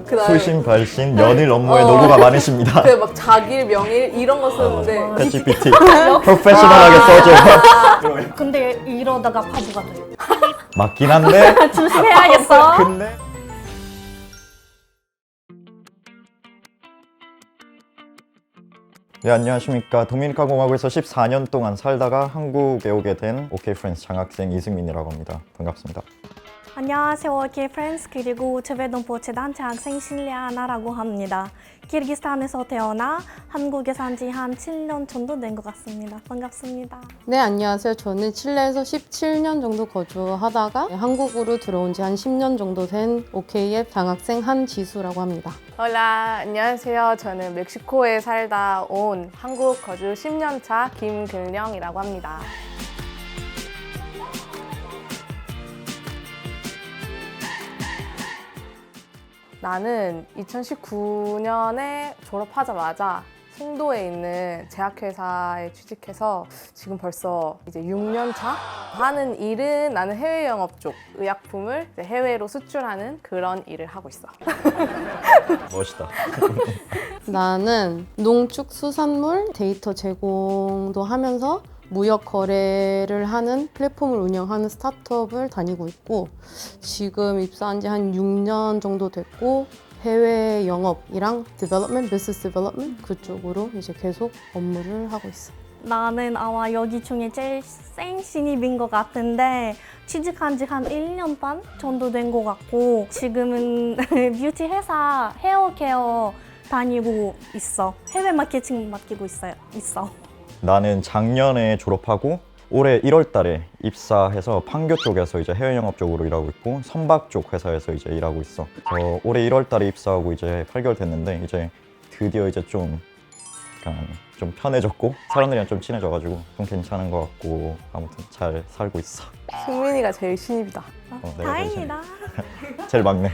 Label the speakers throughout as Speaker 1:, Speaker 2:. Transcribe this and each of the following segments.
Speaker 1: 그다음에
Speaker 2: 수신, 발신, 연일 업무에 노고가 많으십니다.
Speaker 1: 막 자길, 명일 이런 거 쓰는데
Speaker 2: 챗GPT 프로페셔널하게 써줘.
Speaker 3: 근데 이러다가 바보가 돼.
Speaker 2: 맞긴 한데
Speaker 3: 조심해야겠어.
Speaker 2: 근데 네, 안녕하십니까. 도미니카 공화국에서 14년 동안 살다가 한국에 오게 된 OK 프렌즈 장학생 이승민이라고 합니다. 반갑습니다.
Speaker 3: 안녕하세요, OK 프렌즈 그리고 재외동포재단 재학생 실리아나라고 합니다. 키르기스탄에서 태어나 한국에 산 지 한 7년 정도 된 것 같습니다. 반갑습니다.
Speaker 4: 네, 안녕하세요. 저는 칠레에서 17년 정도 거주하다가 한국으로 들어온 지 한 10년 정도 된 OK의 장학생 한지수라고 합니다.
Speaker 1: 홀라, 안녕하세요. 저는 멕시코에 살다 온 한국 거주 10년 차 김근령이라고 합니다. 나는 2019년에 졸업하자마자 송도에 있는 제약회사에 취직해서 지금 벌써 이제 6년 차? 하는 일은 나는 해외 영업 쪽 의약품을 이제 해외로 수출하는 그런 일을 하고 있어.
Speaker 2: 멋있다.
Speaker 4: 나는 농축수산물 데이터 제공도 하면서 무역 거래를 하는 플랫폼을 운영하는 스타트업을 다니고 있고 지금 입사한 지 한 6년 정도 됐고 해외 영업이랑 디벨롭먼트, 비즈니스 디벨롭먼트 그쪽으로 이제 계속 업무를 하고 있어.
Speaker 3: 나는 아마 여기 중에 제일 센 신입인 것 같은데 취직한 지 한 1년 반 정도 된 것 같고 지금은 뷰티 회사 헤어케어 다니고 있어. 해외 마케팅 맡기고 있어.
Speaker 2: 나는 작년에 졸업하고 올해 1월 달에 입사해서 판교 쪽에서 이제 해외 영업 쪽으로 일하고 있고 선박 쪽 회사에서 이제 일하고 있어. 올해 1월 달에 입사하고 이제 8개월 됐는데 이제 드디어 이제 좀 약간 좀 편해졌고 사람들이랑 좀 친해져가지고 좀 괜찮은 것 같고 아무튼 잘 살고 있어.
Speaker 1: 승민이가 제일 신입이다.
Speaker 2: 내가
Speaker 3: 다행이다.
Speaker 2: 제일 막내.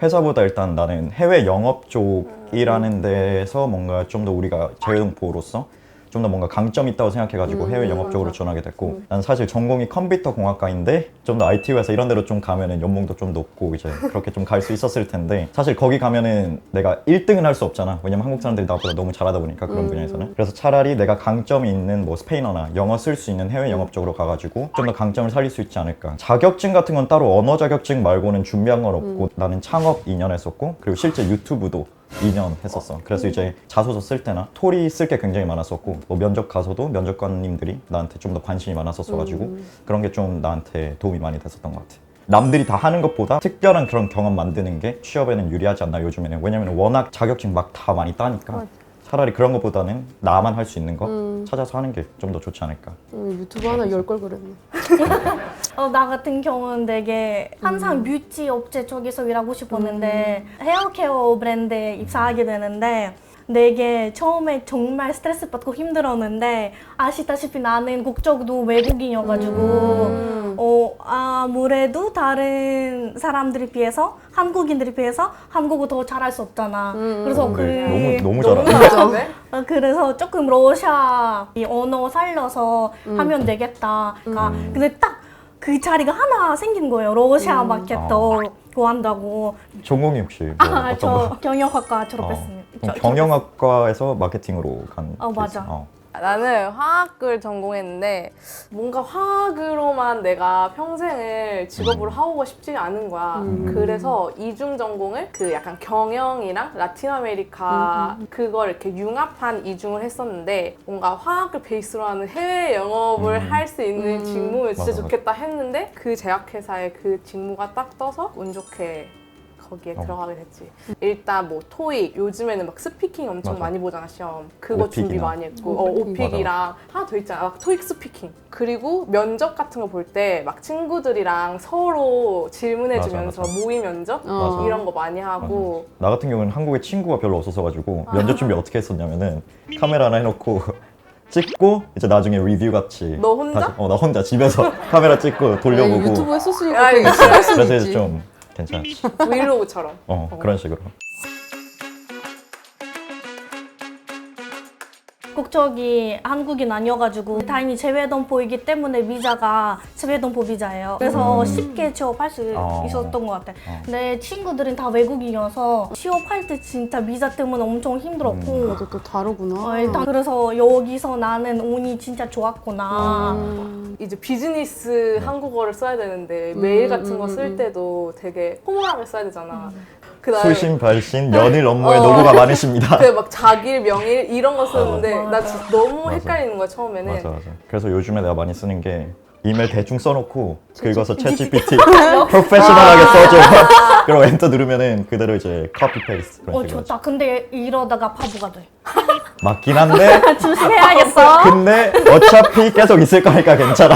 Speaker 2: 회사보다 일단 나는 해외 영업 쪽 일하는 데서 뭔가 좀 더 우리가 재외동포로서 좀 더 뭔가 강점이 있다고 생각해가지고 해외 영업 쪽으로 전하게 됐고 난 사실 전공이 컴퓨터 공학과인데 좀 더 IT 회사 이런 데로 좀 가면은 연봉도 좀 높고 이제 그렇게 좀 갈 수 있었을 텐데 사실 거기 가면은 내가 1등은 할 수 없잖아. 왜냐면 한국 사람들이 나보다 너무 잘하다 보니까 그런 분야에서는. 그래서 차라리 내가 강점이 있는 뭐 스페인어나 영어 쓸 수 있는 해외 영업 쪽으로 가가지고 좀 더 강점을 살릴 수 있지 않을까. 자격증 같은 건 따로 언어 자격증 말고는 준비한 건 없고 나는 창업 2년 했었고 그리고 실제 유튜브도 2년 했었어. 그래서 이제 자소서 쓸 때나 토리 쓸 게 굉장히 많았었고 뭐 면접 가서도 면접관님들이 나한테 좀 더 관심이 많았었어가지고 그런 게 좀 나한테 도움이 많이 됐었던 것 같아. 남들이 다 하는 것보다 특별한 그런 경험 만드는 게 취업에는 유리하지 않나 요즘에는. 왜냐면 워낙 자격증 막 다 많이 따니까 차라리 그런 것보다는 나만 할 수 있는 거 찾아서 하는 게 좀 더 좋지 않을까.
Speaker 4: 유튜브 하나 열 걸 그랬네.
Speaker 3: 나 같은 경우는 되게 항상 뷰티 업체 쪽에서 일하고 싶었는데 헤어케어 브랜드에 입사하게 되는데 되게 처음에 정말 스트레스 받고 힘들었는데 아시다시피 나는 국적도 외국인이어가지고 아무래도 다른 사람들이 비해서 한국인들이 비해서 한국어 더 잘할 수 없잖아. 그래서
Speaker 2: 너무 잘하네.
Speaker 3: 그래서 조금 러시아 이 언어 살려서 하면 되겠다. 근데 딱 그 자리가 하나 생긴 거예요. 러시아 마켓도 구한다고.
Speaker 2: 전공이 혹시 뭐 어떤 거?
Speaker 3: 저 경영학과 졸업했습니다.
Speaker 2: 그럼 경영학과에서 마케팅으로 간
Speaker 3: 맞아.
Speaker 1: 나는 화학을 전공했는데 뭔가 화학으로만 내가 평생을 직업으로 하고 싶지 않은 거야. 그래서 이중 전공을 그 약간 경영이랑 라틴 아메리카 그걸 이렇게 융합한 이중을 했었는데 뭔가 화학을 베이스로 하는 해외 영업을 할 수 있는 직무면 진짜
Speaker 2: 맞아.
Speaker 1: 좋겠다 했는데 그 제약회사에 그 직무가 딱 떠서 운 좋게 거기에 들어가게 됐지. 일단 뭐 토익 요즘에는 막 스피킹 엄청
Speaker 2: 맞아.
Speaker 1: 많이 보잖아 시험. 그거 준비
Speaker 2: 오픽이나.
Speaker 1: 많이 했고 오픽이랑 하나 더 있잖아. 막 토익 스피킹. 그리고 면접 같은 거 볼 때 막 친구들이랑 서로 질문해주면서
Speaker 2: 맞아.
Speaker 1: 모의 면접
Speaker 4: 맞아.
Speaker 1: 이런 거 많이 하고.
Speaker 2: 나 같은 경우는 한국에 친구가 별로 없었어가지고 면접 준비 어떻게 했었냐면은 카메라 하나 해놓고 찍고 이제 나중에 리뷰 같이
Speaker 1: 너 혼자?
Speaker 2: 나 혼자 집에서 카메라 찍고 돌려보고
Speaker 4: 유튜브 했었으니까
Speaker 1: 야,
Speaker 4: 되게
Speaker 1: 이거
Speaker 4: 잘할 수
Speaker 2: 그래서 이제
Speaker 4: 있지.
Speaker 2: 좀 괜찮았지.
Speaker 1: 브이로그처럼.
Speaker 2: 그런 식으로.
Speaker 3: 국적이 한국인 아니어가지고 다행히 재외동포이기 때문에 비자가 재외동포 비자예요. 그래서 쉽게 취업할 수 있었던 것 같아. 내 친구들은 다 외국인이어서 취업할 때 진짜 비자 때문에 엄청 힘들었고
Speaker 4: 맞아, 또 다르구나.
Speaker 3: 일단 그래서 여기서 나는 운이 진짜 좋았구나.
Speaker 1: 이제 비즈니스 한국어를 써야 되는데 메일 같은 거 쓸 때도 되게 포멀하게 써야 되잖아. 그다음에
Speaker 2: 수신, 발신, 연일 업무에 노고가 많으십니다.
Speaker 1: 막 자길, 명일 이런 거 쓰는데 나 진짜 너무 헷갈리는 거야 처음에는.
Speaker 2: 맞아. 그래서 요즘에 내가 많이 쓰는 게 이메일 대충 써놓고 긁어서 챗GPT 프로페셔널하게 써줘. 그리고 엔터 누르면은 그대로 이제 커피 페이스트 그런 식으로
Speaker 3: 좋다. 근데 이러다가 바보가 돼.
Speaker 2: 맞긴 한데
Speaker 3: 조심해야겠어.
Speaker 2: 근데 어차피 계속 있을 거니까 괜찮아.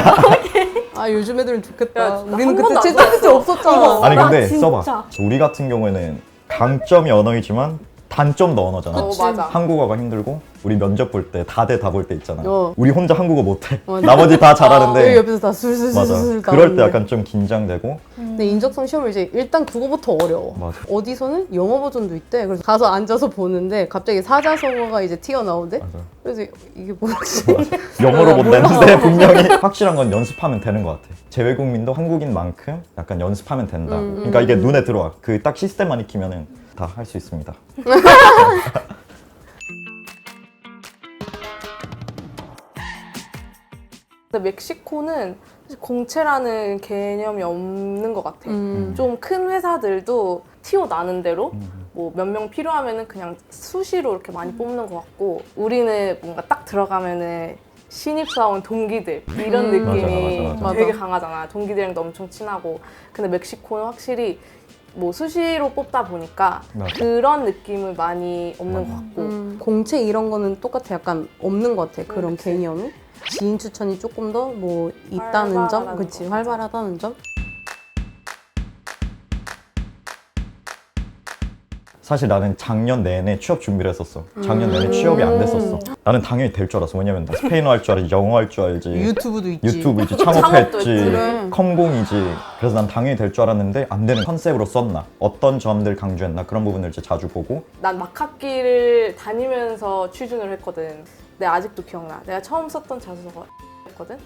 Speaker 4: 아, 요즘 애들은 좋겠다.
Speaker 1: 야, 나
Speaker 4: 우리는
Speaker 1: 한
Speaker 4: 그때
Speaker 1: 번도 안
Speaker 4: 챗GPT
Speaker 1: 써봤어.
Speaker 4: 없었잖아.
Speaker 2: 아니
Speaker 3: 나
Speaker 2: 근데
Speaker 3: 진짜.
Speaker 2: 써봐. 우리 같은 경우에는 강점이 언어이지만 단점도 언어잖아.
Speaker 1: 맞아.
Speaker 2: 한국어가 힘들고 우리 면접 볼 때 다 돼 다 볼 때 있잖아.
Speaker 4: 어.
Speaker 2: 우리 혼자 한국어 못해.
Speaker 4: 맞아.
Speaker 2: 나머지 다 잘하는데
Speaker 4: 여기 옆에서 다
Speaker 2: 맞아.
Speaker 4: 술술술술
Speaker 2: 그럴 때 약간 좀 긴장되고
Speaker 4: 근데 인적성 시험을 이제 일단 그거부터 어려워.
Speaker 2: 맞아.
Speaker 4: 어디서는 영어 버전도 있대. 그래서 가서 앉아서 보는데 갑자기 사자성어가 이제 튀어나오대.
Speaker 2: 맞아.
Speaker 4: 그래서 이게 뭐지?
Speaker 2: 영어로 못 내는데 분명히 확실한 건 연습하면 되는 것 같아. 재외국민도 한국인만큼 약간 연습하면 된다. 그러니까 이게 눈에 들어와. 그 딱 시스템만 익히면은 다 할 수 있습니다.
Speaker 1: 근데 멕시코는 사실 공채라는 개념이 없는 것 같아. 좀 큰 회사들도 티오 나는 대로 뭐 몇 명 필요하면은 그냥 수시로 이렇게 많이 뽑는 것 같고 우리는 뭔가 딱 들어가면은 신입사원 동기들 이런 느낌이
Speaker 2: 맞아.
Speaker 1: 되게 강하잖아. 동기들이랑도 엄청 친하고. 근데 멕시코는 확실히 뭐 수시로 뽑다 보니까
Speaker 2: 맞아.
Speaker 1: 그런 느낌은 많이 없는 것 같고
Speaker 4: 공채 이런 거는 똑같아. 약간 없는 것 같아. 그런
Speaker 1: 그치.
Speaker 4: 개념이. 지인 추천이 조금 더 뭐 있다는 점,
Speaker 1: 활발하다는
Speaker 4: 그치,
Speaker 1: 거.
Speaker 4: 활발하다는 점.
Speaker 2: 사실 나는 작년 내내 취업 준비를 했었어. 작년 내내 취업이 안 됐었어. 나는 당연히 될 줄 알았어. 왜냐면 나 스페인어 할 줄 알지, 영어 할 줄 알지,
Speaker 4: 유튜브도 있지.
Speaker 2: 유튜브이지,
Speaker 1: 창업도
Speaker 2: 창업했지,
Speaker 1: 있지.
Speaker 4: 그래.
Speaker 2: 컴공이지. 그래서 난 당연히 될 줄 알았는데 안 되는 컨셉으로 썼나, 어떤 점들 강조했나 그런 부분들 이제 자주 보고.
Speaker 1: 난 막학기를 다니면서 취준을 했거든. 내가 아직도 기억나. 내가 처음 썼던 자소서였거든.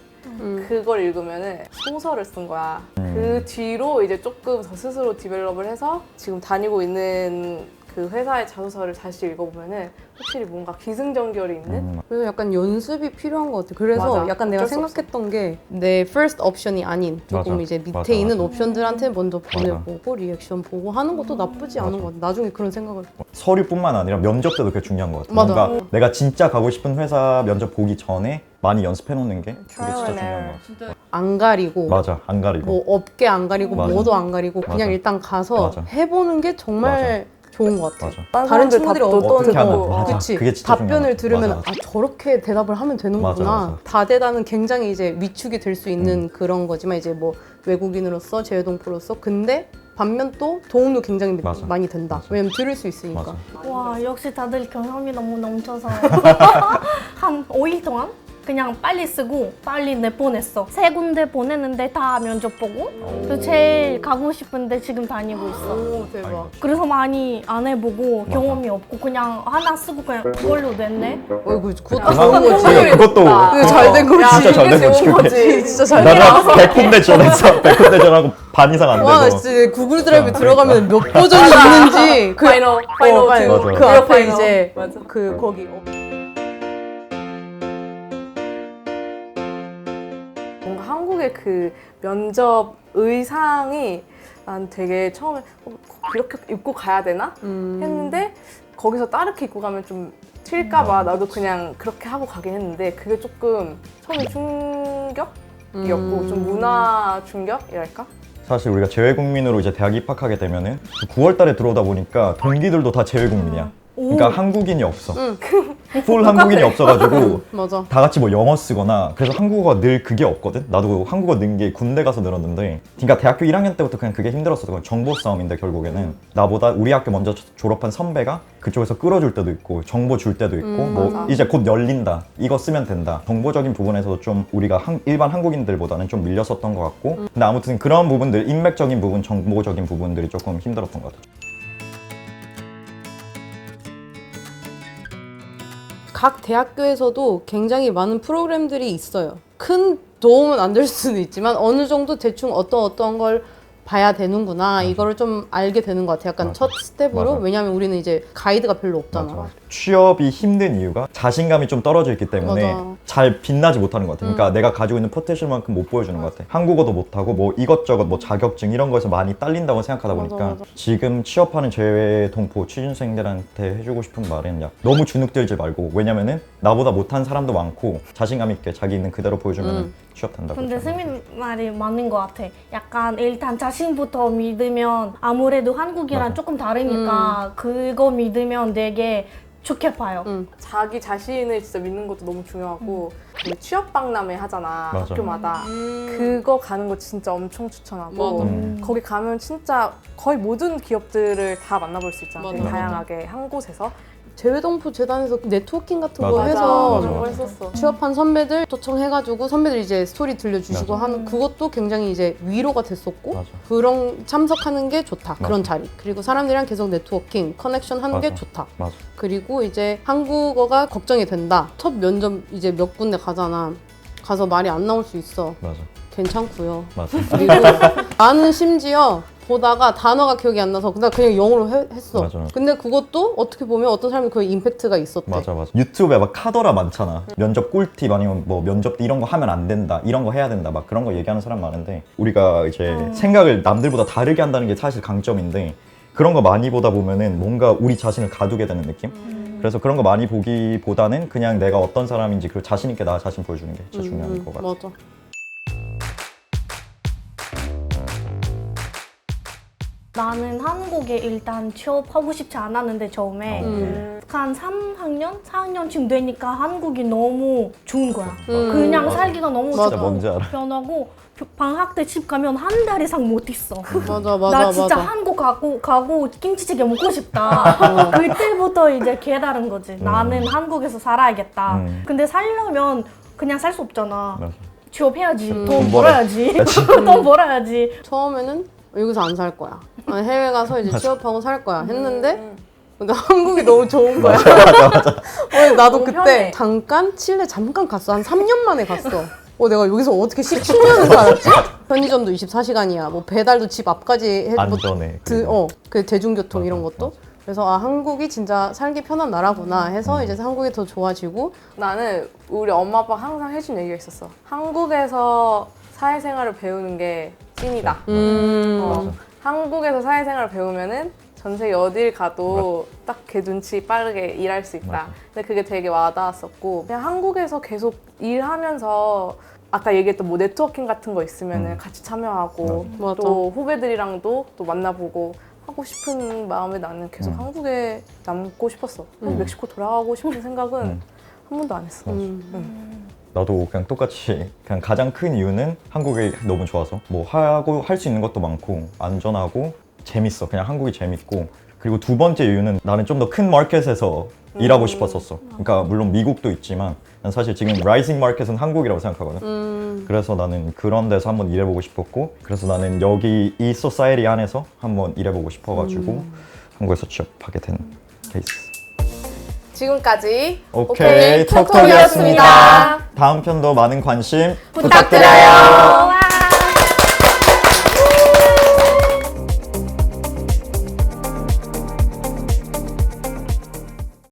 Speaker 1: 그걸 읽으면은 소설을 쓴 거야. 그 뒤로 이제 조금 더 스스로 디벨롭을 해서 지금 다니고 있는 그 회사의 자소서를 다시 읽어보면은 확실히 뭔가 기승전결이 있는
Speaker 4: 그래서 약간 연습이 필요한 것 같아. 그래서
Speaker 1: 맞아.
Speaker 4: 약간 내가
Speaker 1: 어쩔 수 없어.
Speaker 4: 생각했던 게 내 first 옵션이 아닌 조금
Speaker 2: 맞아.
Speaker 4: 이제 밑에
Speaker 2: 맞아,
Speaker 4: 있는
Speaker 2: 맞아.
Speaker 4: 옵션들한테 먼저
Speaker 2: 맞아.
Speaker 4: 보내보고 리액션 보고 하는 것도 나쁘지 않은
Speaker 2: 맞아.
Speaker 4: 것 같아. 나중에 그런 생각을.
Speaker 2: 서류뿐만 아니라 면접 때도 그게 중요한 것 같아.
Speaker 4: 맞아.
Speaker 2: 뭔가 내가 진짜 가고 싶은 회사 면접 보기 전에 많이 연습해 놓는 게 그게 진짜
Speaker 1: Trial and
Speaker 2: 중요한
Speaker 1: error.
Speaker 2: 것 같아.
Speaker 4: 안 가리고
Speaker 2: 맞아, 안 가리고.
Speaker 4: 뭐 업계 안 가리고
Speaker 2: 맞아.
Speaker 4: 뭐도 안 가리고 그냥
Speaker 2: 맞아.
Speaker 4: 일단 가서
Speaker 2: 맞아.
Speaker 4: 해보는 게 정말 좋은 것 같아.
Speaker 2: 맞아.
Speaker 4: 다른 친구들이 어떤
Speaker 2: 어떻게 하나.
Speaker 4: 거,
Speaker 2: 맞아.
Speaker 4: 그치?
Speaker 2: 그게 진짜
Speaker 4: 답변을
Speaker 2: 중요한 것 같아.
Speaker 4: 들으면
Speaker 2: 맞아.
Speaker 4: 아 저렇게 대답을 하면 되는구나.
Speaker 2: 맞아, 맞아.
Speaker 4: 다대다는 굉장히 이제 위축이 될 수 있는 그런 거지만 이제 뭐 외국인으로서 재외동포로서 근데 반면 또 도움도 굉장히
Speaker 2: 맞아.
Speaker 4: 많이 된다.
Speaker 2: 맞아.
Speaker 4: 왜냐면 들을 수 있으니까.
Speaker 2: 맞아.
Speaker 3: 와 역시 다들 경험이 너무 넘쳐서 한 5일 동안 그냥 빨리 쓰고 빨리 내보냈어. 3군데 보냈는데 다 면접 보고 그래서 제일 가고 싶은데 지금 다니고 있어.
Speaker 4: 오 대박.
Speaker 3: 그래서 많이 안 해보고
Speaker 2: 맞아.
Speaker 3: 경험이 없고 그냥 하나 쓰고 그냥 그걸로 냈네.
Speaker 4: 어이구 그것도
Speaker 1: 야,
Speaker 4: 좋은 거지.
Speaker 2: 그러니까 그것도
Speaker 1: 그거
Speaker 4: 잘된 거지.
Speaker 2: 진짜 잘 된 거지.
Speaker 1: 좋은
Speaker 2: 그게.
Speaker 1: 거지.
Speaker 4: 진짜 잘
Speaker 2: 나는 100군데 전화했어. 100군데 전화하고 반 이상 안
Speaker 4: 와
Speaker 2: 돼도.
Speaker 4: 진짜 구글 드라이브
Speaker 2: 그러니까.
Speaker 4: 들어가면 몇 버전이 있는지 그
Speaker 1: 파이널
Speaker 2: 맞아.
Speaker 4: 그
Speaker 1: 리얼
Speaker 4: 앞에
Speaker 1: 파이널.
Speaker 4: 이제
Speaker 1: 맞아.
Speaker 4: 그 거기
Speaker 1: 뭔가 한국의 그 면접 의상이 난 되게 처음에 이렇게 입고 가야 되나 했는데 거기서 따르게 입고 가면 좀 튈까봐 나도 그냥 그렇게 하고 가긴 했는데 그게 조금 처음에 충격이었고 좀 문화 충격이랄까?
Speaker 2: 사실 우리가 재외국민으로 이제 대학 입학하게 되면은 9월 달에 들어오다 보니까 동기들도 다 재외국민이야. 그러니까 한국인이 없어. 풀 한국인이 없어가지고
Speaker 4: 맞아.
Speaker 2: 다 같이 뭐 영어 쓰거나 그래서 한국어가 늘 그게 없거든? 나도 한국어 는 게 군대 가서 늘었는데 그러니까 대학교 1학년 때부터 그냥 그게 힘들었어. 그건 정보 싸움인데 결국에는 나보다 우리 학교 먼저 졸업한 선배가 그쪽에서 끌어줄 때도 있고 정보 줄 때도 있고 뭐
Speaker 1: 맞아.
Speaker 2: 이제 곧 열린다 이거 쓰면 된다 정보적인 부분에서도 좀 우리가 일반 한국인들보다는 좀 밀렸었던 것 같고 근데 아무튼 그런 부분들 인맥적인 부분 정보적인 부분들이 조금 힘들었던 것 같아요.
Speaker 4: 각 대학교에서도 굉장히 많은 프로그램들이 있어요. 큰 도움은 안 될 수는 있지만 어느 정도 대충 어떤 걸 봐야 되는구나 이거를 좀 알게 되는 것 같아요. 약간
Speaker 2: 맞아.
Speaker 4: 첫 스텝으로.
Speaker 2: 맞아.
Speaker 4: 왜냐면 우리는 이제 가이드가 별로 없잖아.
Speaker 2: 맞아. 취업이 힘든 이유가 자신감이 좀 떨어져 있기 때문에
Speaker 4: 맞아.
Speaker 2: 잘 빛나지 못하는 것 같아. 그러니까 내가 가지고 있는 포텐셜만큼 못 보여주는 것 같아. 한국어도 못하고 뭐 이것저것 뭐 자격증 이런 거에서 많이 딸린다고 생각하다 보니까
Speaker 4: 맞아.
Speaker 2: 지금 취업하는 재외동포 취준생들한테 해주고 싶은 말은 너무 주눅들지 말고, 왜냐면은 나보다 못한 사람도 많고 자신감 있게 자기 있는 그대로 보여주면 취업 된다고.
Speaker 3: 근데
Speaker 2: 생각해.
Speaker 3: 승민 말이 맞는 것 같아. 약간 일단 자신부터 믿으면 아무래도 한국이랑
Speaker 2: 맞아.
Speaker 3: 조금 다르니까 그거 믿으면 되게 좋게 봐요.
Speaker 1: 자기 자신을 진짜 믿는 것도 너무 중요하고 그 취업 박람회 하잖아
Speaker 2: 맞아.
Speaker 1: 학교마다 그거 가는 거 진짜 엄청 추천하고
Speaker 4: 맞아.
Speaker 1: 거기 가면 진짜 거의 모든 기업들을 다 만나볼 수 있잖아.
Speaker 4: 맞아.
Speaker 1: 되게 다양하게 한 곳에서.
Speaker 4: 재외동포 재단에서 네트워킹 같은
Speaker 2: 맞아.
Speaker 4: 거 해서
Speaker 2: 맞아.
Speaker 1: 그런 거 했었어.
Speaker 4: 취업한 선배들 초청해가지고 선배들 이제 스토리 들려주시고
Speaker 2: 맞아.
Speaker 4: 하는 그것도 굉장히 이제 위로가 됐었고
Speaker 2: 맞아.
Speaker 4: 그런 참석하는 게 좋다. 그런
Speaker 2: 맞아.
Speaker 4: 자리. 그리고 사람들이랑 계속 네트워킹, 커넥션 하는 게
Speaker 2: 맞아.
Speaker 4: 좋다.
Speaker 2: 맞아.
Speaker 4: 그리고 이제 한국어가 걱정이 된다. 첫 면접 이제 몇 군데 가잖아. 가서 말이 안 나올 수 있어.
Speaker 2: 맞아.
Speaker 4: 괜찮고요.
Speaker 2: 맞아.
Speaker 4: 그리고 나는 심지어 보다가 단어가 기억이 안 나서 그냥 영어로 했어.
Speaker 2: 맞아.
Speaker 4: 근데 그것도 어떻게 보면 어떤 사람이 그 임팩트가 있었대.
Speaker 2: 맞아. 유튜브에 막 카더라 많잖아. 면접 꿀팁 아니면 뭐 면접 때 이런 거 하면 안 된다, 이런 거 해야 된다, 막 그런 거 얘기하는 사람 많은데 우리가 이제 생각을 남들보다 다르게 한다는 게 사실 강점인데 그런 거 많이 보다 보면은 뭔가 우리 자신을 가두게 되는 느낌? 그래서 그런 거 많이 보기보다는 그냥 내가 어떤 사람인지 그걸 자신 있게 나 자신 보여주는 게 진짜 중요한 것 같아.
Speaker 4: 맞아.
Speaker 3: 나는 한국에 일단 취업하고 싶지 않았는데 처음에 한 3학년? 4학년쯤 되니까 한국이 너무 좋은 거야. 그냥
Speaker 2: 맞아.
Speaker 3: 살기가 너무
Speaker 2: 진짜 뭔지
Speaker 3: 좋고
Speaker 2: 알아.
Speaker 3: 편하고 방학 때 집 가면 한 달 이상 못 있어.
Speaker 4: 맞아.
Speaker 3: 나 진짜
Speaker 4: 맞아.
Speaker 3: 한국 가고 김치찌개 먹고 싶다. 그때부터 이제 깨달은 거지. 나는 한국에서 살아야겠다. 근데 살려면 그냥 살 수 없잖아.
Speaker 2: 맞아.
Speaker 3: 취업해야지. 돈
Speaker 2: 돈
Speaker 3: 벌어야지. 돈 벌어야지.
Speaker 4: 처음에는 여기서 안 살 거야. 아니, 해외 가서 이제 취업하고 살 거야. 했는데 근데 한국이 너무 좋은 거야. 나도
Speaker 1: 너무
Speaker 4: 그때
Speaker 1: 편해.
Speaker 4: 잠깐 칠레 잠깐 갔어. 한 3년 만에 갔어. 내가 여기서 어떻게 17년을 살았지? 편의점도 24시간이야. 뭐 배달도 집 앞까지 해.
Speaker 2: 안전해.
Speaker 4: 그 대중교통
Speaker 2: 맞아,
Speaker 4: 이런 것도.
Speaker 2: 맞아.
Speaker 4: 그래서 한국이 진짜 살기 편한 나라구나 해서 이제 한국이 더 좋아지고.
Speaker 1: 나는 우리 엄마 아빠가 항상 해준 얘기가 있었어. 한국에서 사회생활을 배우는 게 찐이다. 한국에서 사회생활을 배우면은 전 세계 어딜 가도 딱 걔 눈치 빠르게 일할 수 있다.
Speaker 2: 맞아.
Speaker 1: 근데 그게 되게 와닿았었고 그냥 한국에서 계속 일하면서 아까 얘기했던 뭐 네트워킹 같은 거 있으면은 같이 참여하고
Speaker 4: 맞아.
Speaker 1: 또 후배들이랑도 또 만나보고 하고 싶은 마음에 나는 계속 한국에 남고 싶었어. 멕시코 돌아가고 싶은 생각은 한 번도 안 했어.
Speaker 2: 나도 그냥 똑같이 그냥 가장 큰 이유는 한국이 너무 좋아서 뭐 하고 할 수 있는 것도 많고 안전하고 재밌어. 그냥 한국이 재밌고, 그리고 두 번째 이유는 나는 좀 더 큰 마켓에서 일하고 싶었었어. 그러니까 물론 미국도 있지만 난 사실 지금 라이징 마켓은 한국이라고 생각하거든. 그래서 나는 그런 데서 한번 일해보고 싶었고, 그래서 나는 여기 이 소사이티 안에서 한번 일해보고 싶어가지고 한국에서 취업하게 된 케이스.
Speaker 1: 지금까지
Speaker 2: 오케이, 톡톡이었습니다. 다음 편도 많은 관심
Speaker 1: 부탁드려요.